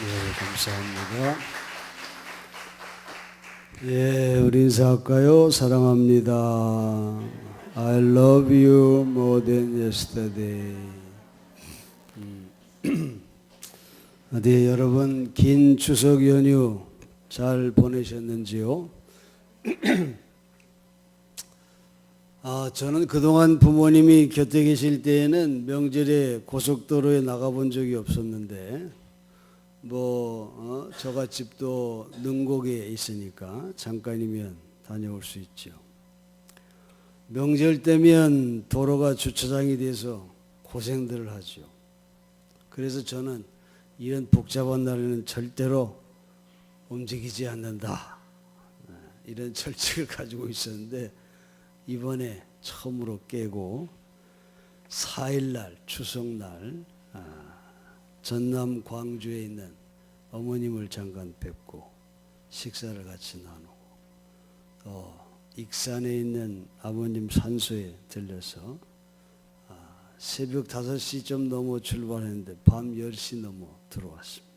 감사합니다. 예, 우리 인사할까요? 사랑합니다. I love you more than yesterday. 어디 여러분 긴 추석 연휴 잘 보내셨는지요? 저는 그동안 부모님이 곁에 계실 때에는 명절에 고속도로에 나가본 적이 없었는데 저갓집도 능곡에 있으니까 잠깐이면 다녀올 수 있죠. 명절 때면 도로가 주차장이 돼서 고생들을 하죠. 그래서 저는 이런 복잡한 날에는 절대로 움직이지 않는다, 이런 철칙을 가지고 있었는데 이번에 처음으로 깨고 4일날 추석날 전남 광주에 있는 어머님을 잠깐 뵙고 식사를 같이 나누고 익산에 있는 아버님 산소에 들려서 새벽 5시쯤 넘어 출발했는데 밤 10시 넘어 들어왔습니다.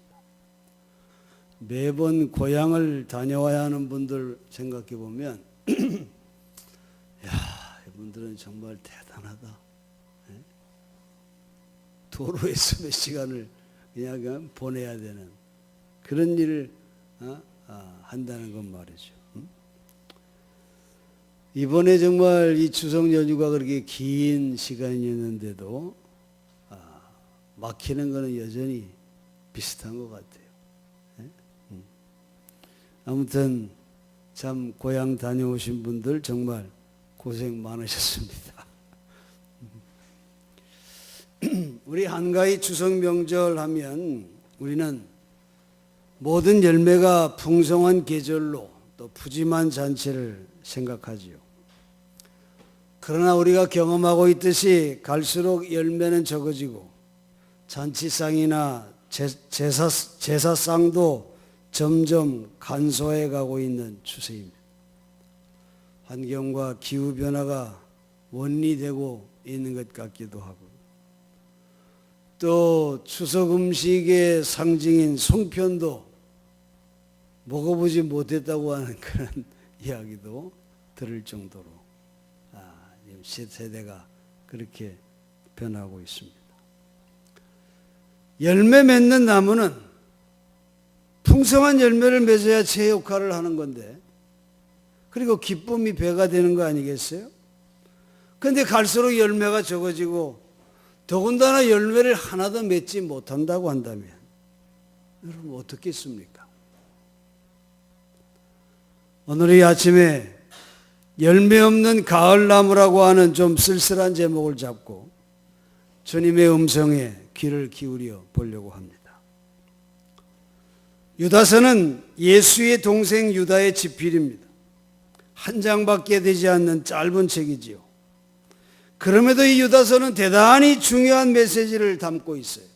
매번 고향을 다녀와야 하는 분들 생각해 보면 이분들은 정말 대단하다. 도로에서 몇 시간을 그냥 보내야 되는 그런 일을 한다는 건 말이죠. 이번에 정말 이 추석 연휴가 그렇게 긴 시간이었는데도 막히는 거는 여전히 비슷한 것 같아요. 아무튼 참 고향 다녀오신 분들 정말 고생 많으셨습니다. 우리 한가위 추석 명절 하면 우리는 모든 열매가 풍성한 계절로 또 푸짐한 잔치를 생각하지요. 그러나 우리가 경험하고 있듯이 갈수록 열매는 적어지고 잔치상이나 제사상도 점점 간소해 가고 있는 추세입니다. 환경과 기후변화가 원리되고 있는 것 같기도 하고, 또 추석 음식의 상징인 송편도 먹어보지 못했다고 하는 그런 이야기도 들을 정도로 세대가 그렇게 변하고 있습니다. 열매 맺는 나무는 풍성한 열매를 맺어야 제 역할을 하는 건데, 그리고 기쁨이 배가 되는 거 아니겠어요? 그런데 갈수록 열매가 적어지고 더군다나 열매를 하나도 맺지 못한다고 한다면 여러분 어떻겠습니까? 오늘 이 아침에 열매 없는 가을나무라고 하는 좀 쓸쓸한 제목을 잡고 주님의 음성에 귀를 기울여 보려고 합니다. 유다서는 예수의 동생 유다의 집필입니다. 한 장밖에 되지 않는 짧은 책이지요. 그럼에도 이 유다서는 대단히 중요한 메시지를 담고 있어요.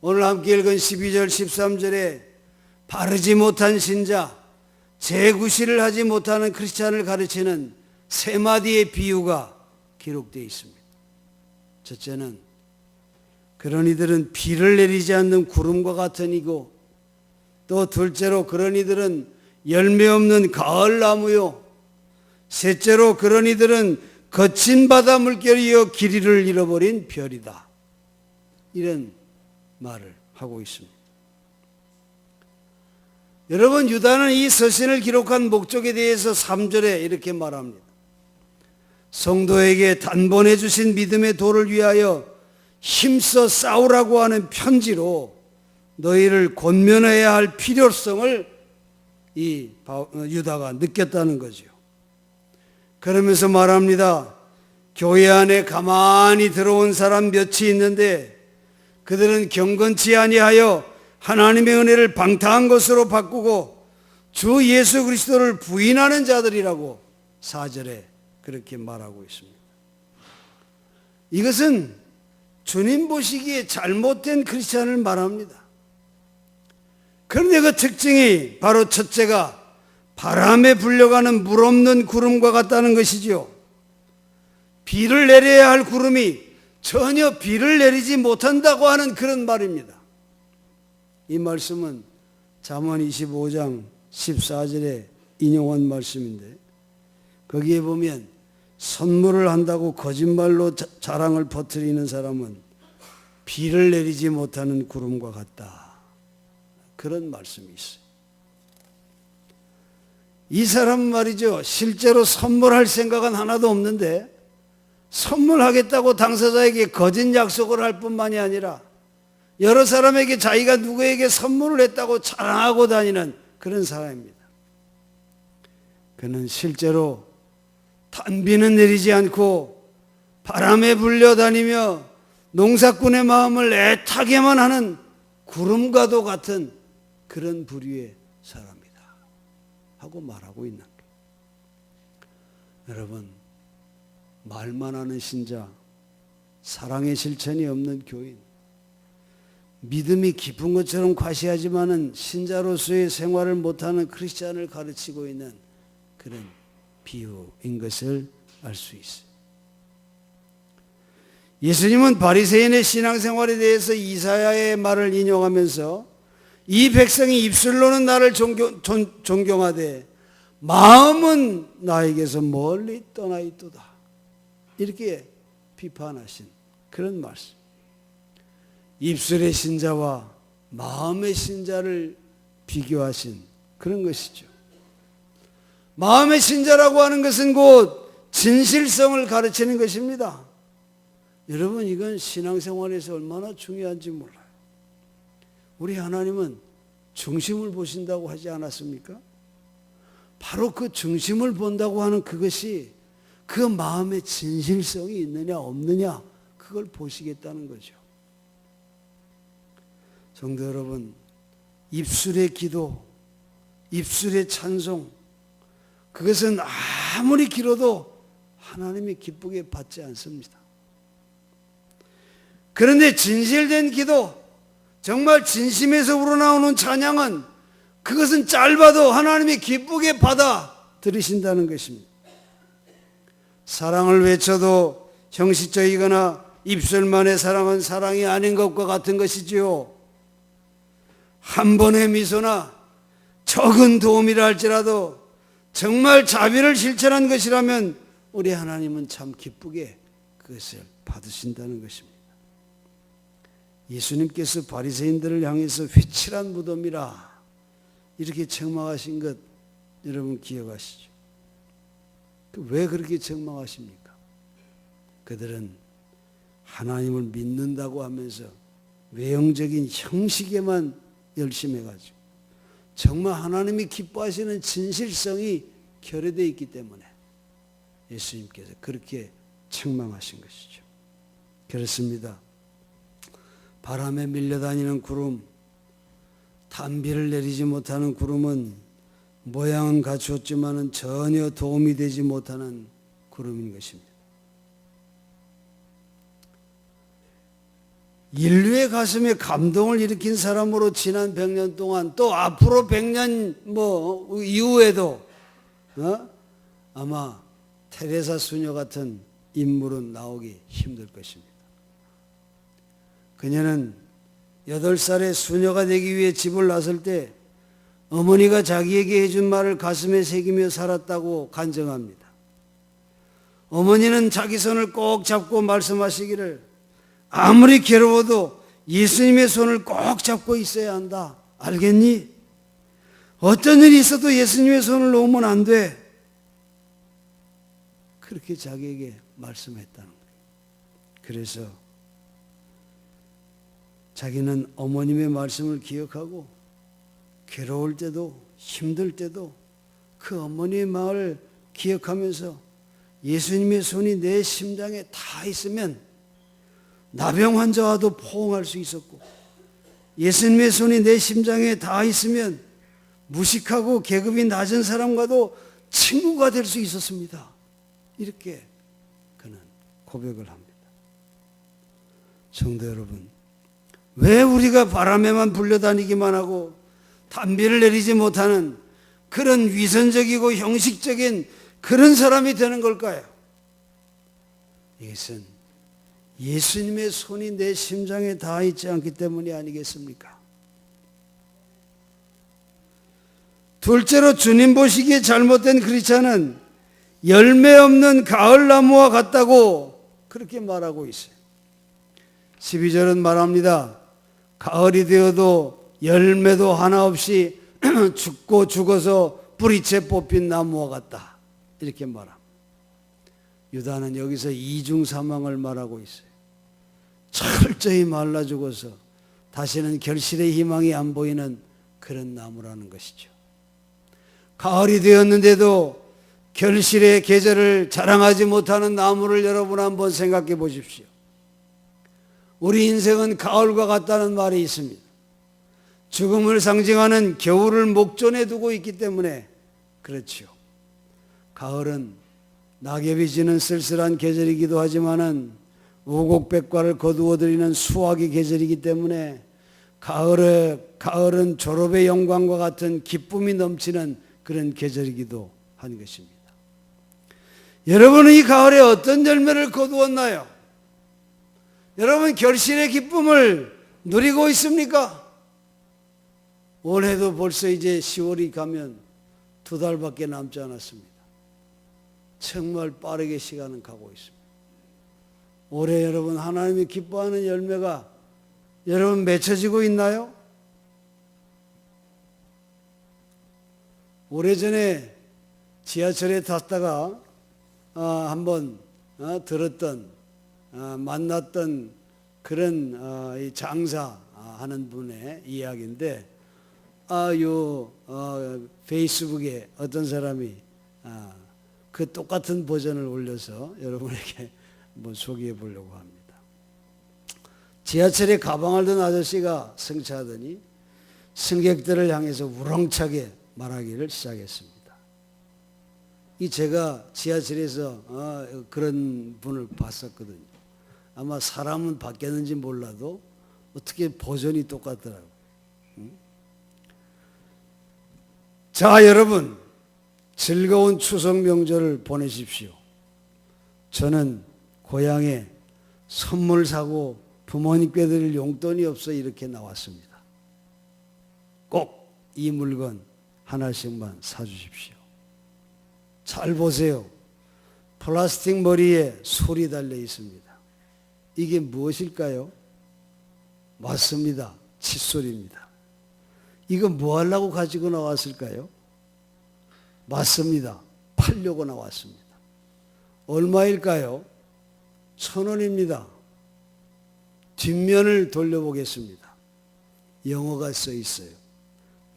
오늘 함께 읽은 12절 13절에 바르지 못한 신자, 재구실을 하지 못하는 크리스찬을 가르치는 세 마디의 비유가 기록되어 있습니다. 첫째는 그런 이들은 비를 내리지 않는 구름과 같은 이고, 또 둘째로 그런 이들은 열매 없는 가을나무요, 셋째로 그런 이들은 거친 바다 물결이여 길이를 잃어버린 별이다, 이런 말을 하고 있습니다. 여러분, 유다는 이 서신을 기록한 목적에 대해서 3절에 이렇게 말합니다. 성도에게 단번해 주신 믿음의 도를 위하여 힘써 싸우라고 하는 편지로 너희를 권면해야 할 필요성을 이 유다가 느꼈다는 거죠. 그러면서 말합니다. 교회 안에 가만히 들어온 사람 몇이 있는데 그들은 경건치 아니하여 하나님의 은혜를 방탕한 것으로 바꾸고 주 예수 그리스도를 부인하는 자들이라고 4절에 그렇게 말하고 있습니다. 이것은 주님 보시기에 잘못된 크리스찬을 말합니다. 그런데 그 특징이 바로 첫째가 바람에 불려가는 물 없는 구름과 같다는 것이죠. 비를 내려야 할 구름이 전혀 비를 내리지 못한다고 하는 그런 말입니다. 이 말씀은 잠언 25장 14절에 인용한 말씀인데 거기에 보면 선물을 한다고 거짓말로 자랑을 퍼뜨리는 사람은 비를 내리지 못하는 구름과 같다. 그런 말씀이 있어요. 이 사람 말이죠. 실제로 선물할 생각은 하나도 없는데 선물하겠다고 당사자에게 거짓 약속을 할 뿐만이 아니라 여러 사람에게 자기가 누구에게 선물을 했다고 자랑하고 다니는 그런 사람입니다. 그는 실제로 단비는 내리지 않고 바람에 불려다니며 농사꾼의 마음을 애타게만 하는 구름과도 같은 그런 부류의 사람이다 하고 말하고 있는 거예요. 여러분, 말만 하는 신자, 사랑의 실천이 없는 교인, 믿음이 깊은 것처럼 과시하지만은 신자로서의 생활을 못하는 크리스찬을 가르치고 있는 그런 비유인 것을 알 수 있어요. 예수님은 바리새인의 신앙생활에 대해서 이사야의 말을 인용하면서 이 백성이 입술로는 나를 존경하되 마음은 나에게서 멀리 떠나 있도다. 이렇게 비판하신 그런 말씀. 입술의 신자와 마음의 신자를 비교하신 그런 것이죠. 마음의 신자라고 하는 것은 곧 진실성을 가르치는 것입니다. 여러분, 이건 신앙생활에서 얼마나 중요한지 몰라요. 우리 하나님은 중심을 보신다고 하지 않았습니까? 바로 그 중심을 본다고 하는 그것이 그 마음의 진실성이 있느냐 없느냐 그걸 보시겠다는 거죠. 성도 여러분, 입술의 기도, 입술의 찬송, 그것은 아무리 길어도 하나님이 기쁘게 받지 않습니다. 그런데 진실된 기도, 정말 진심에서 우러나오는 찬양은 그것은 짧아도 하나님이 기쁘게 받아 들으신다는 것입니다. 사랑을 외쳐도 형식적이거나 입술만의 사랑은 사랑이 아닌 것과 같은 것이지요. 한 번의 미소나 적은 도움이라 할지라도 정말 자비를 실천한 것이라면 우리 하나님은 참 기쁘게 그것을 받으신다는 것입니다. 예수님께서 바리새인들을 향해서 회칠한 무덤이라 이렇게 책망하신 것 여러분 기억하시죠? 왜 그렇게 책망하십니까? 그들은 하나님을 믿는다고 하면서 외형적인 형식에만 열심해가지고 정말 하나님이 기뻐하시는 진실성이 결여되어 있기 때문에 예수님께서 그렇게 책망하신 것이죠. 그렇습니다. 바람에 밀려다니는 구름, 단비를 내리지 못하는 구름은 모양은 갖추었지만은 전혀 도움이 되지 못하는 구름인 것입니다. 인류의 가슴에 감동을 일으킨 사람으로 지난 100년 동안 또 앞으로 100년 이후에도 아마 테레사 수녀 같은 인물은 나오기 힘들 것입니다. 그녀는 8살의 수녀가 되기 위해 집을 나설 때 어머니가 자기에게 해준 말을 가슴에 새기며 살았다고 간증합니다. 어머니는 자기 손을 꼭 잡고 말씀하시기를 아무리 괴로워도 예수님의 손을 꼭 잡고 있어야 한다. 알겠니? 어떤 일이 있어도 예수님의 손을 놓으면 안 돼. 그렇게 자기에게 말씀했다는 거예요. 그래서 자기는 어머님의 말씀을 기억하고 괴로울 때도 힘들 때도 그 어머니의 마음을 기억하면서 예수님의 손이 내 심장에 다 있으면 나병 환자와도 포옹할 수 있었고 예수님의 손이 내 심장에 다 있으면 무식하고 계급이 낮은 사람과도 친구가 될 수 있었습니다. 이렇게 그는 고백을 합니다. 성도 여러분, 왜 우리가 바람에만 불려다니기만 하고 단비를 내리지 못하는 그런 위선적이고 형식적인 그런 사람이 되는 걸까요? 이것은 예수님의 손이 내 심장에 닿아 있지 않기 때문이 아니겠습니까? 둘째로 주님 보시기에 잘못된 크리스찬은 열매 없는 가을나무와 같다고 그렇게 말하고 있어요. 12절은 말합니다. 가을이 되어도 열매도 하나 없이 죽고 죽어서 뿌리채 뽑힌 나무와 같다. 이렇게 말합니다. 유다는 여기서 이중 사망을 말하고 있어요. 철저히 말라 죽어서 다시는 결실의 희망이 안 보이는 그런 나무라는 것이죠. 가을이 되었는데도 결실의 계절을 자랑하지 못하는 나무를 여러분 한번 생각해 보십시오. 우리 인생은 가을과 같다는 말이 있습니다. 죽음을 상징하는 겨울을 목전에 두고 있기 때문에 그렇지요. 가을은 낙엽이 지는 쓸쓸한 계절이기도 하지만은 우곡백과를 거두어들이는 수확의 계절이기 때문에 가을은 졸업의 영광과 같은 기쁨이 넘치는 그런 계절이기도 한 것입니다. 여러분은 이 가을에 어떤 열매를 거두었나요? 여러분 결실의 기쁨을 누리고 있습니까? 올해도 벌써 이제 10월이 가면 2달밖에 남지 않았습니다. 정말 빠르게 시간은 가고 있습니다. 올해 여러분 하나님이 기뻐하는 열매가 여러분 맺혀지고 있나요? 오래전에 지하철에 탔다가 한번 들었던 만났던 그런 장사하는 분의 이야기인데 페이스북에 어떤 사람이 그 똑같은 버전을 올려서 여러분에게 한번 소개해 보려고 합니다. 지하철에 가방을 든 아저씨가 승차하더니 승객들을 향해서 우렁차게 말하기를 시작했습니다. 제가 지하철에서 그런 분을 봤었거든요. 아마 사람은 바뀌었는지 몰라도 어떻게 버전이 똑같더라고요. 자, 여러분 즐거운 추석 명절을 보내십시오. 저는 고향에 선물 사고 부모님께 드릴 용돈이 없어 이렇게 나왔습니다. 꼭 이 물건 하나씩만 사주십시오. 잘 보세요. 플라스틱 머리에 솔이 달려 있습니다. 이게 무엇일까요? 맞습니다. 칫솔입니다. 이거 뭐 하려고 가지고 나왔을까요? 맞습니다. 팔려고 나왔습니다. 얼마일까요? 1,000원입니다. 뒷면을 돌려보겠습니다. 영어가 써 있어요.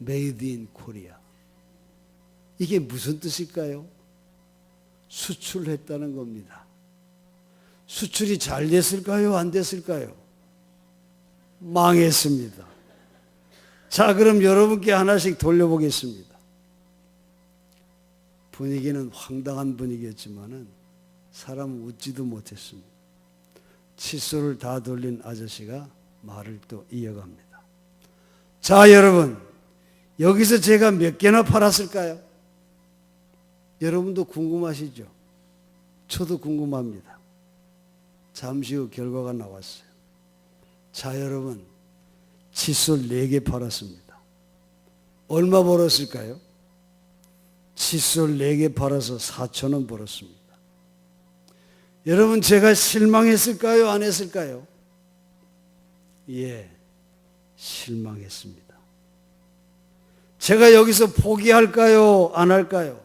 Made in Korea. 이게 무슨 뜻일까요? 수출했다는 겁니다. 수출이 잘 됐을까요? 안 됐을까요? 망했습니다. 자, 그럼 여러분께 하나씩 돌려보겠습니다. 분위기는 황당한 분위기였지만은 사람은 웃지도 못했습니다. 칫솔을 다 돌린 아저씨가 말을 또 이어갑니다. 자, 여러분, 여기서 제가 몇 개나 팔았을까요? 여러분도 궁금하시죠? 저도 궁금합니다. 잠시 후 결과가 나왔어요. 자, 여러분, 칫솔 4개 팔았습니다. 얼마 벌었을까요? 칫솔 4개 팔아서 4,000원 벌었습니다. 여러분, 제가 실망했을까요? 안 했을까요? 예, 실망했습니다. 제가 여기서 포기할까요? 안 할까요?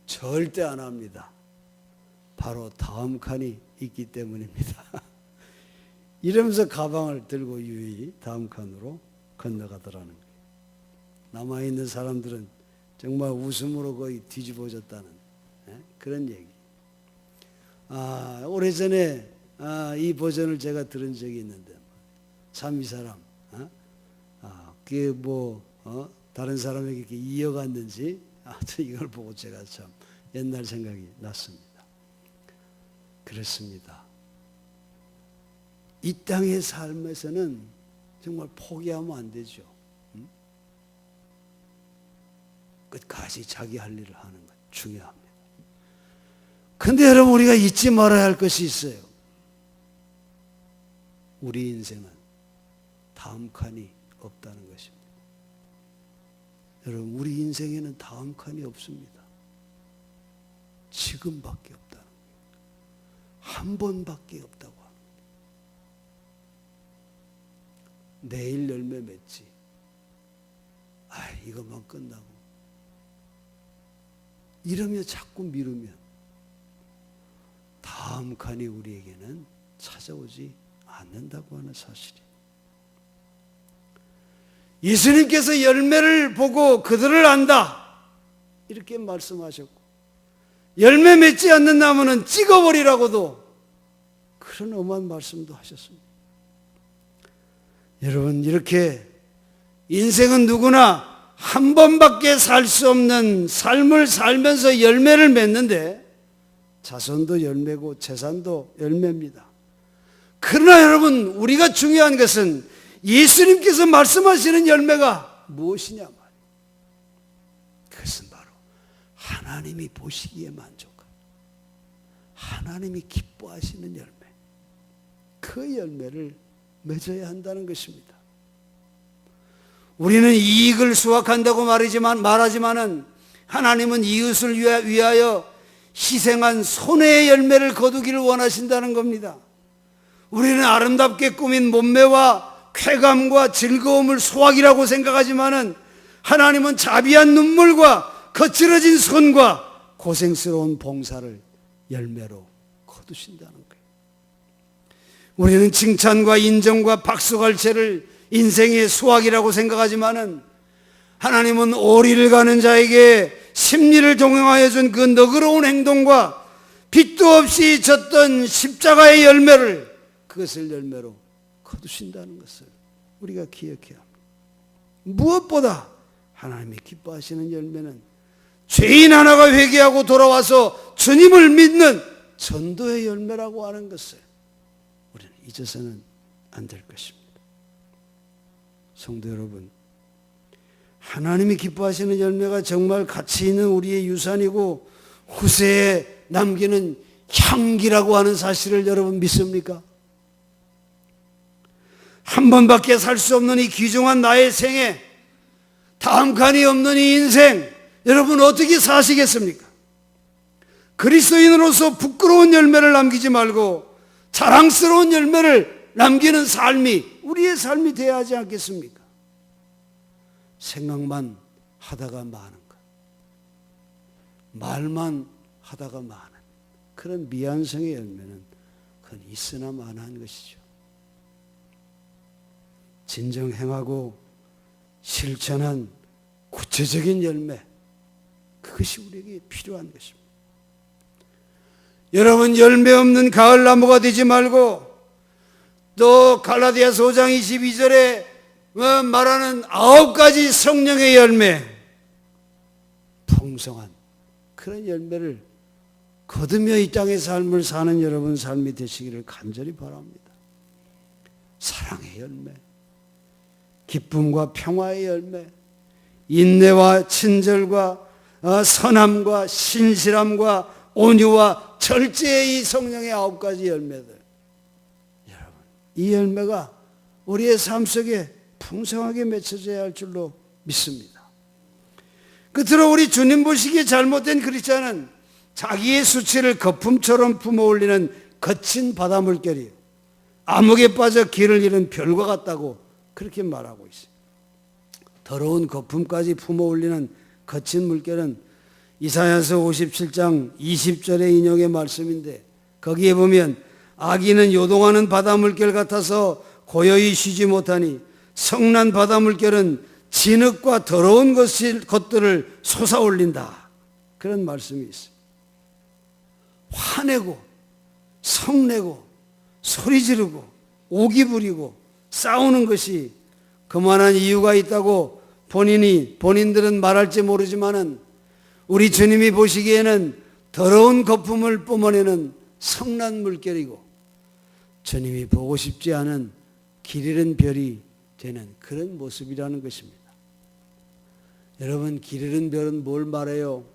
절대 안 합니다. 바로 다음 칸이 있기 때문입니다. 이러면서 가방을 들고 유유히 다음 칸으로 건너가더라는 거예요. 남아있는 사람들은 정말 웃음으로 거의 뒤집어졌다는 그런 얘기. 오래전에 이 버전을 제가 들은 적이 있는데 참 이 사람 그게 다른 사람에게 이렇게 이어갔는지 이걸 보고 제가 참 옛날 생각이 났습니다. 그렇습니다. 이 땅의 삶에서는 정말 포기하면 안 되죠. 끝까지 자기 할 일을 하는 것 중요합니다. 근데 여러분, 우리가 잊지 말아야 할 것이 있어요. 우리 인생은 다음 칸이 없다는 것입니다. 여러분, 우리 인생에는 다음 칸이 없습니다. 지금밖에 없다. 한 번밖에 없다고 합니다. 내일 열매 맺지. 이것만 끝나고. 이러며 자꾸 미루면 다음 칸이 우리에게는 찾아오지 않는다고 하는 사실이. 예수님께서 열매를 보고 그들을 안다, 이렇게 말씀하셨고, 열매 맺지 않는 나무는 찍어버리라고도 그런 엄한 말씀도 하셨습니다. 여러분, 이렇게 인생은 누구나 한 번밖에 살 수 없는 삶을 살면서 열매를 맺는데, 자손도 열매고 재산도 열매입니다. 그러나 여러분, 우리가 중요한 것은 예수님께서 말씀하시는 열매가 무엇이냐 말이에요. 그것은 바로 하나님이 보시기에 만족한, 하나님이 기뻐하시는 열매, 그 열매를 맺어야 한다는 것입니다. 우리는 이익을 수확한다고 말하지만은 하나님은 이웃을 위하여 희생한 손해의 열매를 거두기를 원하신다는 겁니다. 우리는 아름답게 꾸민 몸매와 쾌감과 즐거움을 소확이라고 생각하지만은 하나님은 자비한 눈물과 거칠어진 손과 고생스러운 봉사를 열매로 거두신다는 거예요. 우리는 칭찬과 인정과 박수갈채를 인생의 수확이라고 생각하지만은 하나님은 오리를 가는 자에게 심리를 동행하여 준 그 너그러운 행동과 빛도 없이 졌던 십자가의 열매를, 그것을 열매로 거두신다는 것을 우리가 기억해야 합니다. 무엇보다 하나님이 기뻐하시는 열매는 죄인 하나가 회개하고 돌아와서 주님을 믿는 전도의 열매라고 하는 것을 우리는 잊어서는 안 될 것입니다. 성도 여러분, 하나님이 기뻐하시는 열매가 정말 가치 있는 우리의 유산이고 후세에 남기는 향기라고 하는 사실을 여러분 믿습니까? 한 번밖에 살 수 없는 이 귀중한 나의 생에 다음 칸이 없는 이 인생, 여러분 어떻게 사시겠습니까? 그리스도인으로서 부끄러운 열매를 남기지 말고 자랑스러운 열매를 남기는 삶이 우리의 삶이 되어야 하지 않겠습니까? 생각만 하다가 마는 것, 말만 하다가 마는 그런 미완성의 열매는 그건 있으나 마나한 것이죠. 진정 행하고 실천한 구체적인 열매, 그것이 우리에게 필요한 것입니다. 여러분, 열매 없는 가을나무가 되지 말고, 또 갈라디아서 5장 22절에 말하는 9가지 성령의 열매, 풍성한 그런 열매를 거두며 이 땅의 삶을 사는 여러분 삶이 되시기를 간절히 바랍니다. 사랑의 열매, 기쁨과 평화의 열매, 인내와 친절과 선함과 신실함과 온유와 절제의 이 성령의 9가지 열매들, 여러분, 이 열매가 우리의 삶 속에 풍성하게 맺혀져야 할 줄로 믿습니다. 끝으로 우리 주님 보시기에 잘못된 크리스찬은 자기의 수치를 거품처럼 품어올리는 거친 바닷물결이에요. 암흑에 빠져 길을 잃은 별과 같다고 그렇게 말하고 있어요. 더러운 거품까지 품어올리는 거친 물결은 이사야서 57장 20절의 인용의 말씀인데, 거기에 보면 악인은 요동하는 바닷물결 같아서 고요히 쉬지 못하니 성난 바닷물결은 진흙과 더러운 것들을 솟아올린다, 그런 말씀이 있어요. 화내고 성내고 소리 지르고 오기 부리고 싸우는 것이 그만한 이유가 있다고 본인들은 말할지 모르지만은 우리 주님이 보시기에는 더러운 거품을 뿜어내는 성난 물결이고, 주님이 보고 싶지 않은 길 잃은 별이 되는 그런 모습이라는 것입니다. 여러분, 길 잃은 별은 뭘 말해요?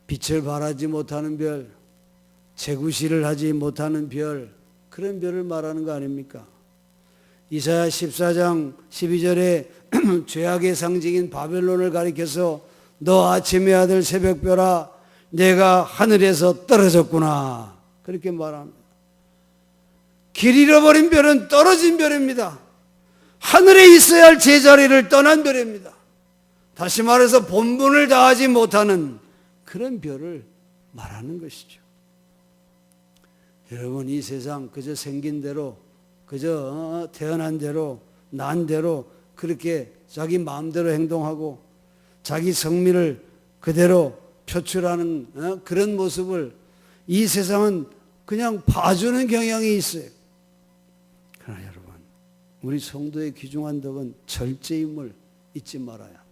빛을 발하지 못하는 별, 재구시를 하지 못하는 별, 그런 별을 말하는 거 아닙니까? 이사야 14장 12절에 죄악의 상징인 바벨론을 가리켜서 너 아침의 아들 새벽별아 내가 하늘에서 떨어졌구나 그렇게 말합니다. 길 잃어버린 별은 떨어진 별입니다. 하늘에 있어야 할 제자리를 떠난 별입니다. 다시 말해서 본분을 다하지 못하는 그런 별을 말하는 것이죠. 여러분 이 세상 그저 생긴 대로 그저 태어난 대로 난 대로 그렇게 자기 마음대로 행동하고 자기 성미를 그대로 표출하는 그런 모습을 이 세상은 그냥 봐주는 경향이 있어요. 그러나 여러분 우리 성도의 귀중한 덕은 절제임을 잊지 말아야 합니다.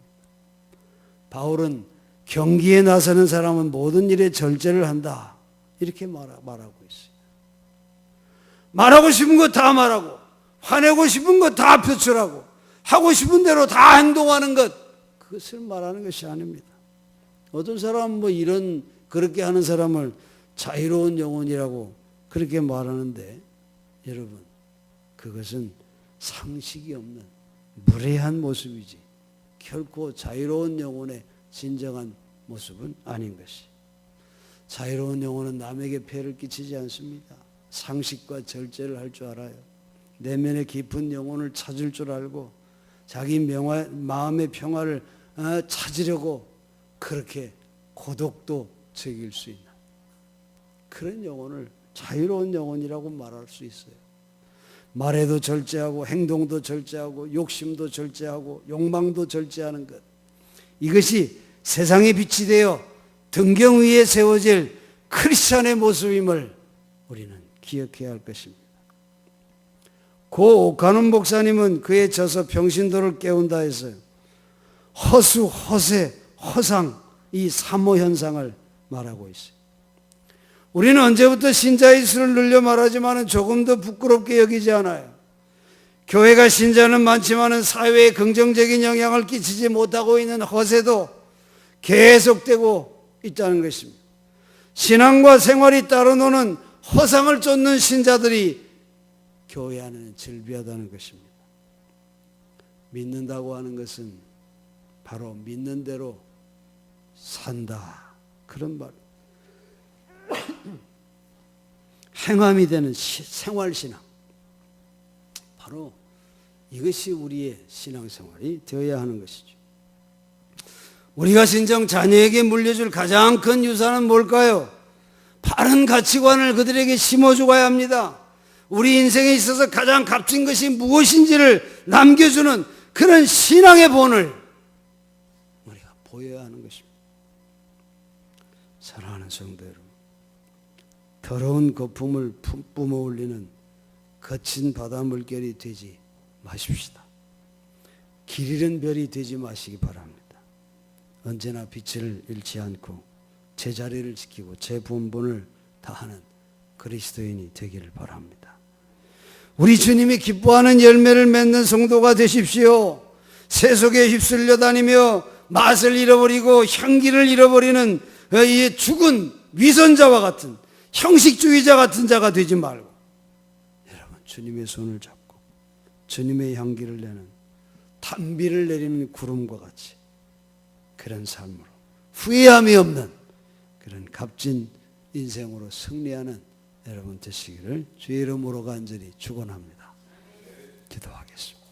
바울은 경기에 나서는 사람은 모든 일에 절제를 한다 이렇게 말하고 있어요. 말하고 싶은 거 다 말하고 화내고 싶은 거 다 표출하고 하고 싶은 대로 다 행동하는 것 그것을 말하는 것이 아닙니다. 어떤 사람은 이런 그렇게 하는 사람을 자유로운 영혼이라고 그렇게 말하는데 여러분 그것은 상식이 없는 무례한 모습이지 결코 자유로운 영혼의 진정한 모습은 아닌 것이. 자유로운 영혼은 남에게 폐를 끼치지 않습니다. 상식과 절제를 할 줄 알아요. 내면의 깊은 영혼을 찾을 줄 알고 자기 마음의 평화를 찾으려고 그렇게 고독도 즐길 수 있는 그런 영혼을 자유로운 영혼이라고 말할 수 있어요. 말에도 절제하고 행동도 절제하고 욕심도 절제하고 욕망도 절제하는 것 이것이 세상의 빛이 되어 등경 위에 세워질 크리스찬의 모습임을 우리는 기억해야 할 것입니다. 고 오카논 목사님은 그의 저서 평신도를 깨운다 해서요. 허수, 허세, 허상 이 삼호 현상을 말하고 있어요. 우리는 언제부터 신자의 수를 늘려 말하지만 조금 더 부끄럽게 여기지 않아요. 교회가 신자는 많지만 사회에 긍정적인 영향을 끼치지 못하고 있는 허세도 계속되고 있다는 것입니다. 신앙과 생활이 따로 노는 허상을 쫓는 신자들이 교회 안에는 즐비하다는 것입니다. 믿는다고 하는 것은 바로 믿는 대로 산다. 그런 말. 행함이 되는 생활신앙. 바로 이것이 우리의 신앙생활이 되어야 하는 것이죠. 우리가 진정 자녀에게 물려줄 가장 큰 유산은 뭘까요? 바른 가치관을 그들에게 심어주어야 합니다. 우리 인생에 있어서 가장 값진 것이 무엇인지를 남겨주는 그런 신앙의 본을 우리가 보여야 하는 것입니다. 사랑하는 성도 여러분, 더러운 거품을 뿜어올리는 거친 바다 물결이 되지 마십시다. 길 잃은 별이 되지 마시기 바랍니다. 언제나 빛을 잃지 않고 제자리를 지키고 제 본분을 다하는 그리스도인이 되기를 바랍니다. 우리 주님이 기뻐하는 열매를 맺는 성도가 되십시오. 세속에 휩쓸려 다니며 맛을 잃어버리고 향기를 잃어버리는 이 죽은 위선자와 같은 형식주의자 같은 자가 되지 말고 여러분 주님의 손을 잡고 주님의 향기를 내는 단비를 내리는 구름과 같이 그런 삶으로 후회함이 없는 그런 값진 인생으로 승리하는 여러분 되시기를 주의 이름으로 간절히 축원합니다. 기도하겠습니다.